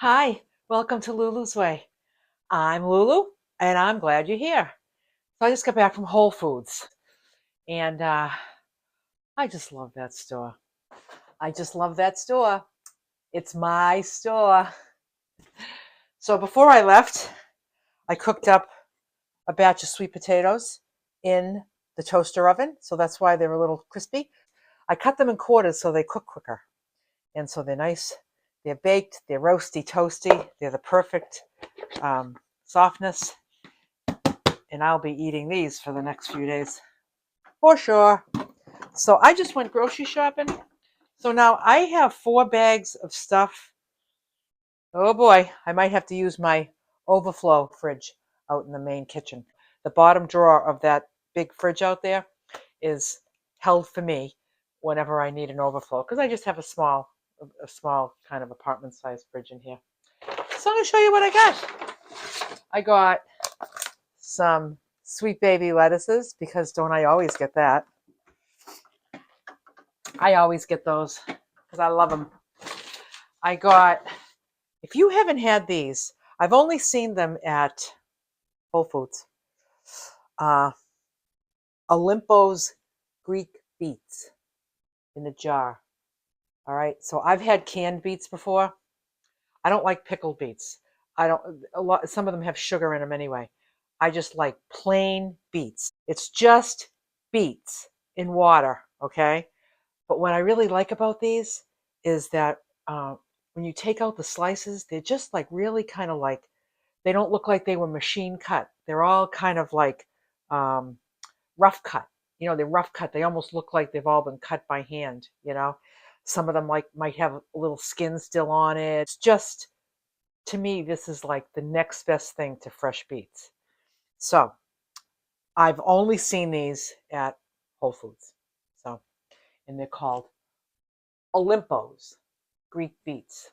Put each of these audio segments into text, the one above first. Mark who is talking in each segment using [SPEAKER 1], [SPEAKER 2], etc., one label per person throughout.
[SPEAKER 1] Hi, welcome to Lulu's Way. I'm Lulu, and I'm glad you're here. So I just got back from Whole Foods, and I just love that store. I just love that store. It's my store. So before I left, I cooked up a batch of sweet potatoes in the toaster oven, so that's why they're a little crispy. I cut them in quarters so they cook quicker, and so they're nice. They're baked, they're roasty, toasty, they're the perfect softness. And I'll be eating these for the next few days for sure. So I just went grocery shopping. So now I have 4 bags of stuff. Oh boy, I might have to use my overflow fridge out in the main kitchen. The bottom drawer of that big fridge out there is held for me whenever I need an overflow because I just have a small kind of apartment sized fridge in here. So I'm gonna show you what I got. I got some sweet baby lettuces because don't I always get that? I always get those because I love them. I got, if you haven't had these, I've only seen them at Whole Foods. Olympos Greek beets in a jar. All right. So I've had canned beets before. I don't like pickled beets. I don't, a lot, some of them have sugar in them anyway. I just like plain beets. It's just beets in water. Okay. But what I really like about these is that when you take out the slices, they're just like really kind of like, they don't look like they were machine cut. They're all kind of like um, rough cut. They're rough cut. They almost look like they've all been cut by hand. Some of them like might have a little skin still on it. It's just, to me, this is like the next best thing to fresh beets. So I've only seen these at Whole Foods. So, and they're called Olympos Greek beets.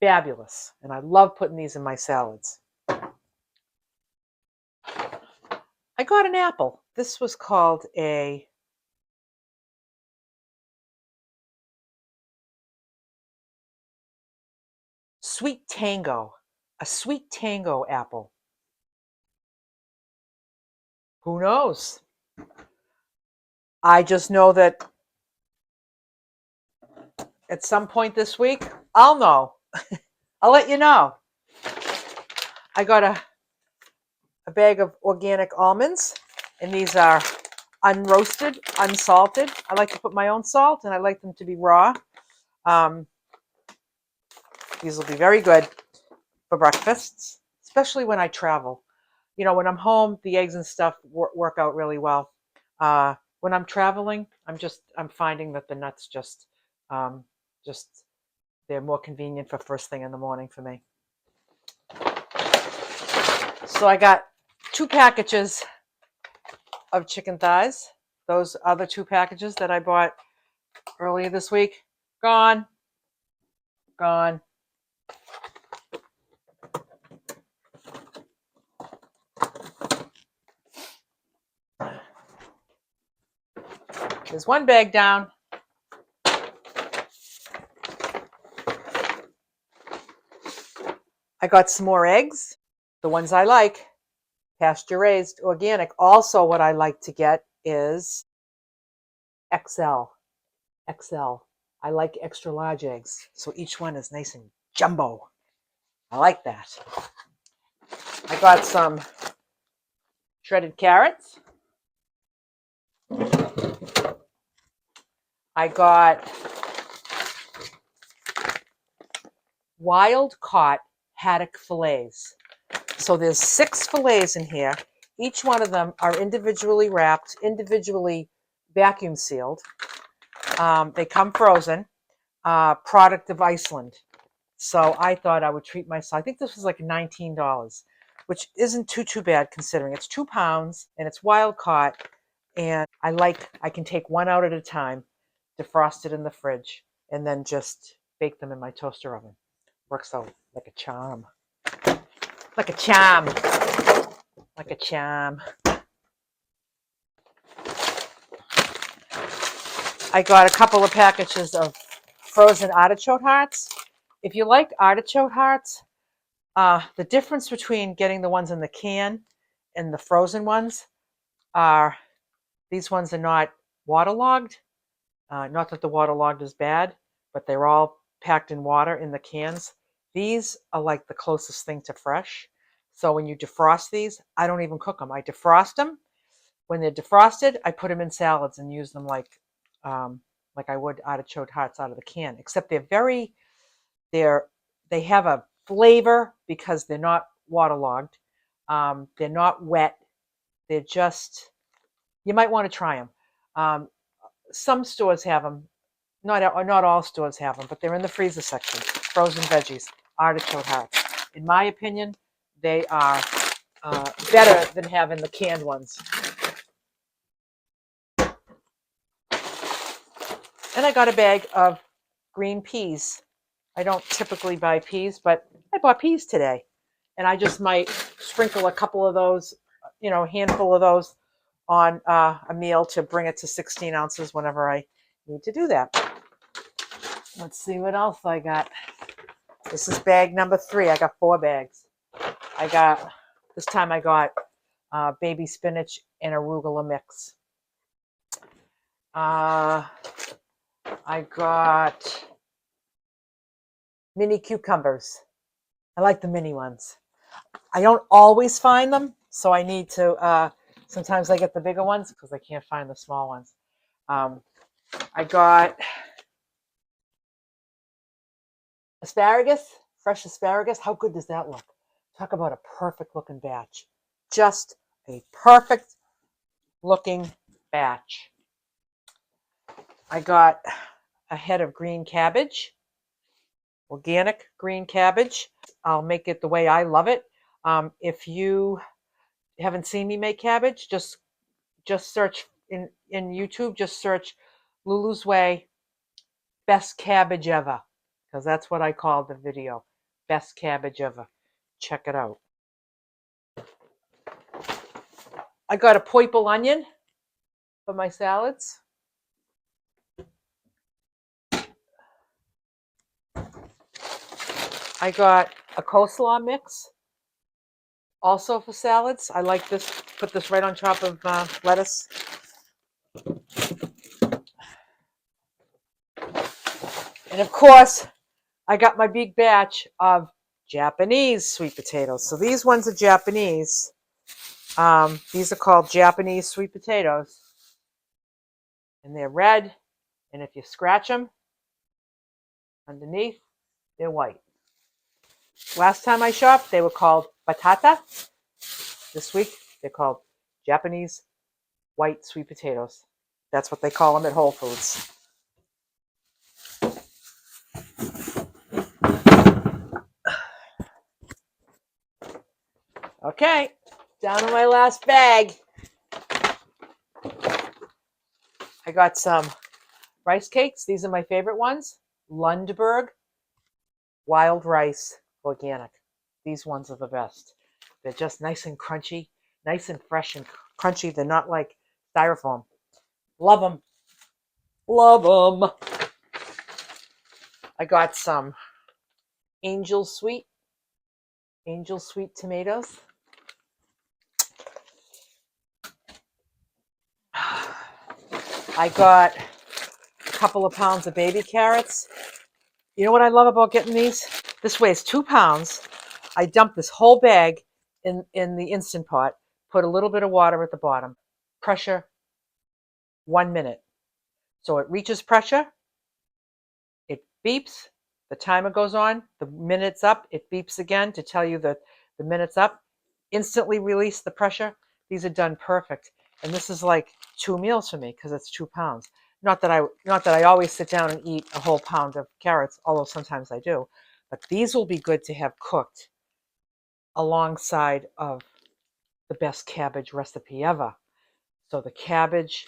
[SPEAKER 1] Fabulous. And I love putting these in my salads. I got an apple. This was called a sweet tango. A sweet tango apple. Who knows? I just know that at some point this week, I'll know. I'll let you know. I got a bag of organic almonds, and these are unroasted, unsalted. I like to put my own salt, and I like them to be raw. Um, these will be very good for breakfasts, especially when I travel. When I'm home, the eggs and stuff work out really well. When I'm traveling, I'm finding that the nuts um, just they're more convenient for first thing in the morning for me. So I got 2 packages of chicken thighs. Those other 2 packages that I bought earlier this week, gone. There's 1 bag down. I got some more eggs, the ones I like, pasture raised, organic. Also, what I like to get is XL. XL. I like extra large eggs, so each one is nice and jumbo. I like that. I got some shredded carrots. I got wild caught haddock fillets. So there's 6 fillets in here. Each one of them are individually wrapped, individually vacuum sealed. They come frozen, product of Iceland. So I thought I would treat myself. I think this was like $19, which isn't too bad considering it's 2 pounds and it's wild caught. And I can take one out at a time, defrost it in the fridge, and then just bake them in my toaster oven. Works out like a charm. Like a charm. Like a charm. I got a couple of packages of frozen artichoke hearts. If you like artichoke hearts, the difference between getting the ones in the can and the frozen ones are these ones are not waterlogged. Not that the waterlogged is bad, but they're all packed in water in the cans. These are like the closest thing to fresh. So when you defrost these, I don't even cook them. I defrost them. When they're defrosted, I put them in salads and use them like I would artichoke hearts out of the can. Except they're they have a flavor because they're not waterlogged. They're not wet. They're just you might want to try them. Some stores have them. Not all stores have them, but they're in the freezer section. Frozen veggies, artichoke hearts. In my opinion, they are better than having the canned ones. And I got a bag of green peas. I don't typically buy peas, but I bought peas today. And I just might sprinkle a couple of those, a handful of those on a meal to bring it to 16 ounces whenever I need to do that. Let's see what else I got. This is bag number 3. I got 4 bags. This time I got baby spinach and arugula mix. I got mini cucumbers. I like the mini ones. I don't always find them, so I need to, sometimes I get the bigger ones because I can't find the small ones. I got asparagus, fresh asparagus. How good does that look? Talk about a perfect looking batch. Just a perfect looking batch. I got a head of green cabbage, organic green cabbage. I'll make it the way I love it. If you haven't seen me make cabbage, just search in YouTube, just search Lulu's Way best cabbage ever, because that's what I called the video, best cabbage ever. Check it out. I got a purple onion for my salads. I got a coleslaw mix, also for salads. I like this, put this right on top of lettuce. And of course, I got my big batch of Japanese sweet potatoes. So these ones are Japanese. These are called Japanese sweet potatoes. And they're red. And if you scratch them underneath, they're white. Last time I shopped, they were called batata. This week, they're called Japanese white sweet potatoes. That's what they call them at Whole Foods. Okay, down to my last bag. I got some rice cakes. These are my favorite ones. Lundberg wild rice organic. These ones are the best. They're just nice and crunchy, nice and fresh and crunchy. They're not like styrofoam. Love them. Love them. I got some angel sweet tomatoes. I got a couple of pounds of baby carrots. You know what I love about getting these? This weighs 2 pounds. I dump this whole bag in the Instant Pot, put a little bit of water at the bottom, pressure 1 minute. So it reaches pressure, it beeps, the timer goes on, the minute's up, it beeps again to tell you that the minute's up. Instantly release the pressure. These are done perfect. And this is like 2 meals for me because it's 2 pounds. Not that I always sit down and eat a whole pound of carrots, although sometimes I do. But these will be good to have cooked alongside of the best cabbage recipe ever. So the cabbage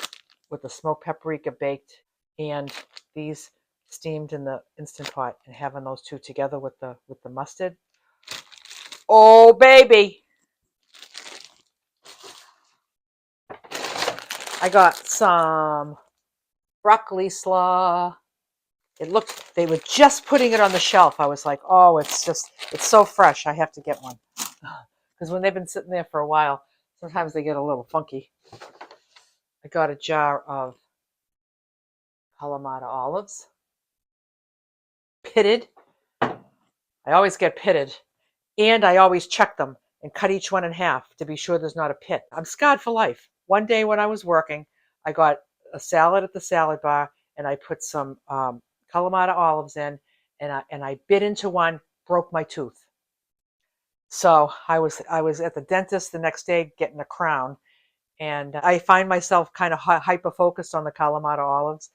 [SPEAKER 1] with the smoked paprika baked and these steamed in the Instant Pot and having those two together with the mustard. Oh baby. I got some broccoli slaw. They were just putting it on the shelf. I was like, oh, it's so fresh. I have to get one. Because when they've been sitting there for a while, sometimes they get a little funky. I got a jar of Kalamata olives, pitted. I always get pitted. And I always check them and cut each one in half to be sure there's not a pit. I'm scarred for life. One day when I was working, I got a salad at the salad bar, and I put some Kalamata olives in, and I bit into one, broke my tooth. So I was at the dentist the next day getting a crown, and I find myself kind of hyper focused on the Kalamata olives.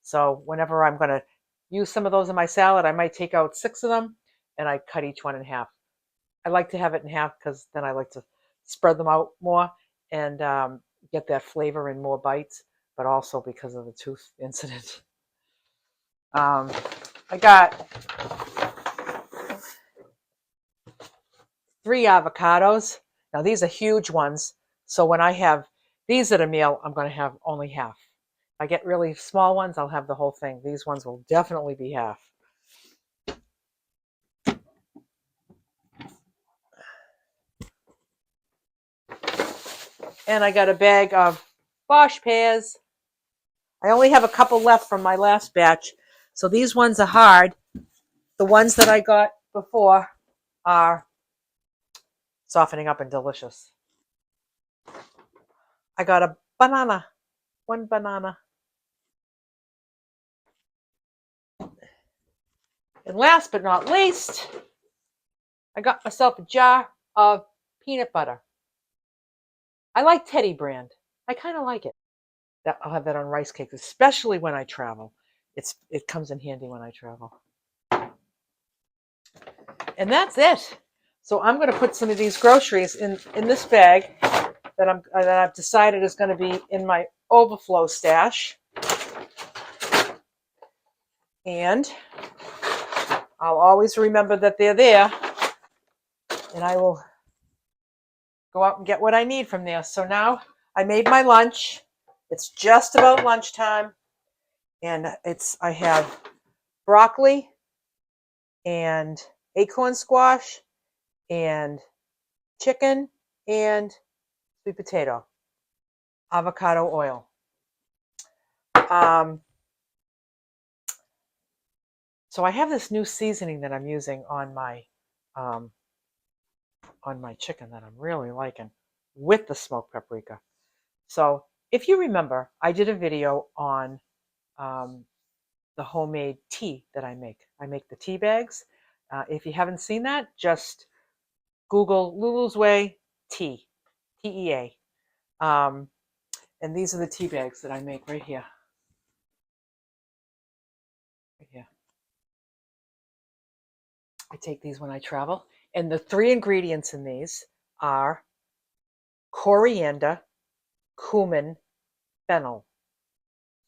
[SPEAKER 1] So whenever I'm going to use some of those in my salad, I might take out 6 of them, and I cut each one in half. I like to have it in half because then I like to spread them out more and get that flavor in more bites, but also because of the tooth incident. I got 3 avocados. Now these are huge ones, so when I have these at a meal, I'm going to have only half. If I get really small ones, I'll have the whole thing. These ones will definitely be half. And I got a bag of Bosch pears. I only have a couple left from my last batch, so these ones are hard. The ones that I got before are softening up and delicious. I got a banana, 1 banana. And last but not least, I got myself a jar of peanut butter. I like Teddy brand. I kind of like it. I'll have that on rice cakes, especially when I travel. It comes in handy when I travel. And that's it. So I'm going to put some of these groceries in this bag that I've decided is going to be in my overflow stash. And I'll always remember that they're there, and I will go out and get what I need from there. So now I made my lunch. It's just about lunchtime, and I have broccoli and acorn squash and chicken and sweet potato, avocado oil. So I have this new seasoning that I'm using on my chicken that I'm really liking with the smoked paprika. So if you remember, I did a video on the homemade tea that I make. I make the tea bags. If you haven't seen that, just Google Lulu's Way tea, TEA. And these are the tea bags that I make right here. Right here. I take these when I travel. And the 3 ingredients in these are coriander, cumin, fennel.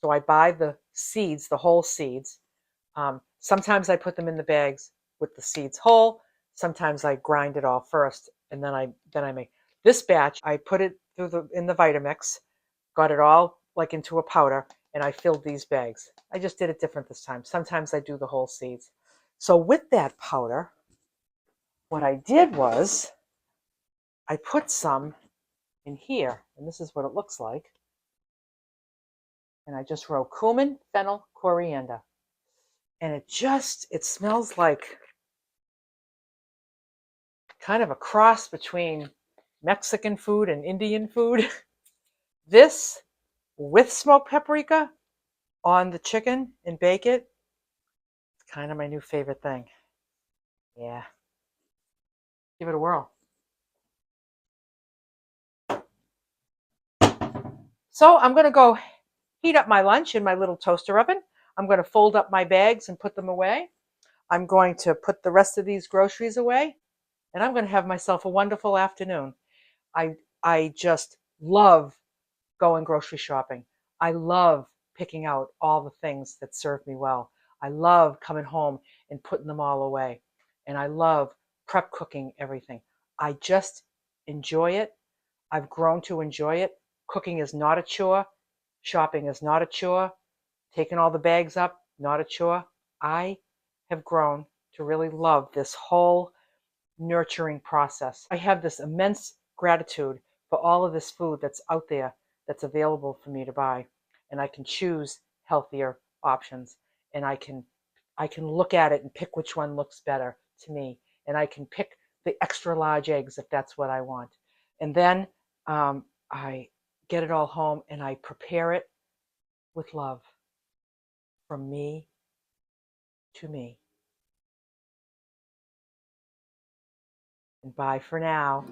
[SPEAKER 1] So I buy the seeds, the whole seeds. Sometimes I put them in the bags with the seeds whole. Sometimes I grind it all first, and then I make this batch. I put it in the Vitamix, got it all like into a powder, and I filled these bags. I just did it different this time. Sometimes I do the whole seeds. So with that powder, what I did was I put some in here, and this is what it looks like. And I just wrote cumin, fennel, coriander. And it smells like kind of a cross between Mexican food and Indian food. This with smoked paprika on the chicken and bake it. It's kind of my new favorite thing. Yeah. Give it a whirl. So I'm going to go heat up my lunch in my little toaster oven. I'm going to fold up my bags and put them away. I'm going to put the rest of these groceries away, and I'm going to have myself a wonderful afternoon. I just love going grocery shopping. I love picking out all the things that serve me well. I love coming home and putting them all away. And I love prep cooking everything. I just enjoy it. I've grown to enjoy it. Cooking is not a chore. Shopping is not a chore. Taking all the bags up, not a chore. I have grown to really love this whole nurturing process. I have this immense gratitude for all of this food that's out there that's available for me to buy. And I can choose healthier options. And I can look at it and pick which one looks better to me. And I can pick the extra large eggs if that's what I want. And then I get it all home and I prepare it with love from me to me. And bye for now.